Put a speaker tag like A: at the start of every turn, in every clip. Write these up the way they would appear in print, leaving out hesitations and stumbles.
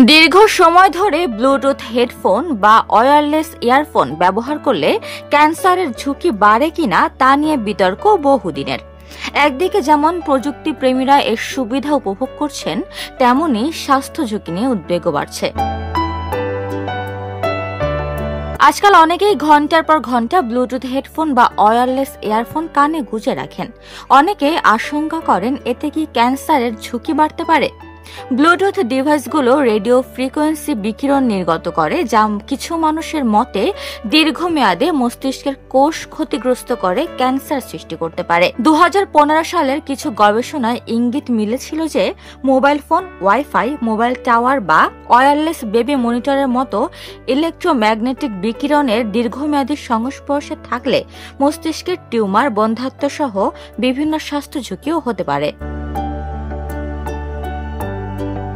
A: দীর্ঘ সময় ধরে ব্লুটুথ হেডফোন বা ওয়্যারলেস ইয়ারফোন ব্যবহার করলে ক্যান্সারের ঝুঁকি বাড়ে কিনা তা নিয়ে বিতর্ক বহুদিনের। একদিকে যেমন প্রযুক্তি প্রেমীরা এর সুবিধা উপভোগ করছেন, তেমনি স্বাস্থ্য ঝুঁকি নিয়ে উদ্বেগও বাড়ছে। আজকাল অনেকেই ঘন্টার পর ঘন্টা ব্লুটুথ হেডফোন বা ওয়্যারলেস ইয়ারফোন কানে গুঁজে রাখেন। অনেকে আশঙ্কা করেন এতে কি ক্যান্সারের ঝুঁকি বাড়তে পারে। ব্লুটুথ ডিভাইসগুলো রেডিও ফ্রিকোয়েন্সি বিকিরণ নির্গত করে, যা কিছু মানুষের মতে দীর্ঘমেয়াদে মস্তিষ্কের কোষ ক্ষতিগ্রস্ত করে ক্যান্সার সৃষ্টি করতে পারে। 2015 সালের কিছু গবেষণায় ইঙ্গিত মিলেছিল যে mobile phone, wifi, mobile tower বা ওয়্যারলেস বেবি মনিটরের মতো ইলেকট্রোম্যাগনেটিক বিকিরণের দীর্ঘমেয়াদী সংস্পর্শে থাকলে মস্তিষ্কের টিউমার, বন্ধ্যাত্ব সহ বিভিন্ন স্বাস্থ্য ঝুঁকিও হতে পারে।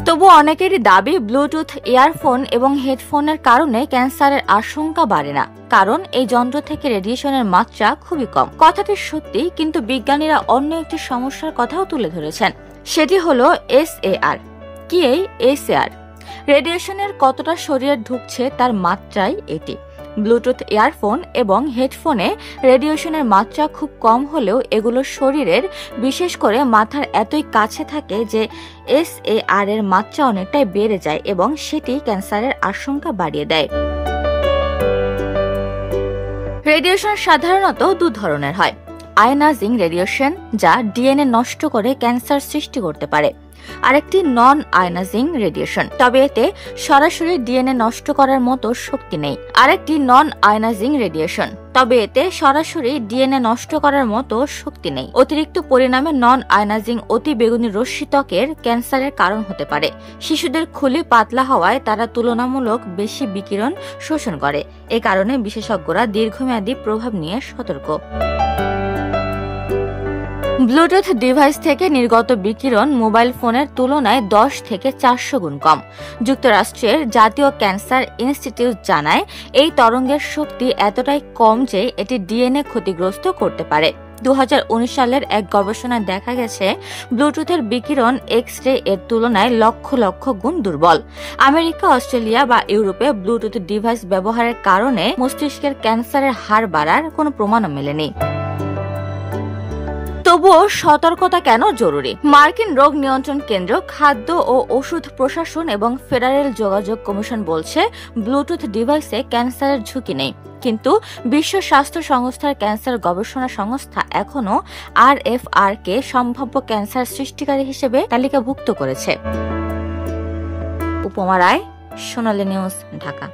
A: তবু অনেকেরই দাবি ব্লুটুথ ইয়ারফোন এবং হেডফোনের কারণে ক্যান্সারের আশঙ্কা বাড়ে না, কারণ এই যন্ত্র থেকে রেডিয়েশনের মাত্রা খুবই কম। কথাটি সত্যি, কিন্তু বিজ্ঞানীরা অন্য একটি সমস্যার কথাও তুলে ধরেছেন। সেটি হলো SAR। কি এই SAR? রেডিয়েশনের কতটা শরীরে ঢুকছে তার মাত্রাই এটি। ব্লুটুথ ইয়ারফোন এবং হেডফোনে রেডিয়েশনের মাত্রা খুব কম হলেও এগুলো শরীরের, বিশেষ করে মাথার এতই কাছে থাকে যে SAR এর মাত্রা অনেকটাই বেড়ে যায় এবং সেটি ক্যান্সারের আশঙ্কা বাড়িয়ে দেয়। রেডিয়েশন সাধারণত দু ধরনের হয়। আয়নাজিং রেডিয়েশন, যা ডিএনএ নষ্ট করে ক্যান্সার সৃষ্টি করতে পারে। আরেকটি নন আয়নাজিং রেডিয়েশন, তবে এতে সরাসরি ডিএনএ নষ্ট করার মতো শক্তি নেই। আরেকটি নন আয়নাজিং রেডিয়েশন, তবে এতে সরাসরি ডিএনএ নষ্ট করার মতো শক্তি নেই। অতিরিক্ত পরিণামে নন আয়নাজিং অতি বেগুনি রশ্মি ত্বকের ক্যান্সারের কারণ হতে পারে। শিশুদের খুলি পাতলা হওয়ায় তারা তুলনামূলক বেশি বিকিরণ শোষণ করে। এ কারণে বিশেষজ্ঞরা দীর্ঘমেয়াদী প্রভাব নিয়ে সতর্ক। ব্লুটুথ ডিভাইস থেকে নির্গত বিকিরণ মোবাইল ফোনের তুলনায় 10 থেকে 400 গুণ কম। যুক্তরাষ্ট্রের জাতীয় ক্যান্সার ইনস্টিটিউট জানায়, এই তরঙ্গের শক্তি এতটাই কম যে এটি ডিএনএ ক্ষতিগ্রস্ত করতে পারে। 2019 সালের এক গবেষণায় দেখা গেছে ব্লুটুথের বিকিরণ এক্স-রে এর তুলনায় লক্ষ লক্ষ গুণ দুর্বল। আমেরিকা, অস্ট্রেলিয়া বা ইউরোপে ব্লুটুথ ডিভাইস ব্যবহারের কারণে মস্তিষ্কের ক্যান্সারের হার বাড়ার কোনো প্রমাণও মেলেনি। তবুও সতর্কতা কেন জরুরি? মার্কিন রোগ নিয়ন্ত্রণ কেন্দ্র, খাদ্য ও ওষুধ প্রশাসন এবং ফেডারেল যোগাযোগ কমিশন বলছে ব্লুটুথ ডিভাইসে ক্যান্সারের ঝুঁকি নেই। কিন্তু বিশ্ব স্বাস্থ্য সংস্থার ক্যান্সার গবেষণা সংস্থা এখনও RFR কে সম্ভাব্য ক্যান্সার সৃষ্টিকারী হিসেবে তালিকাভুক্ত করেছে। উপমা রায়, সোনালী নিউজ, ঢাকা।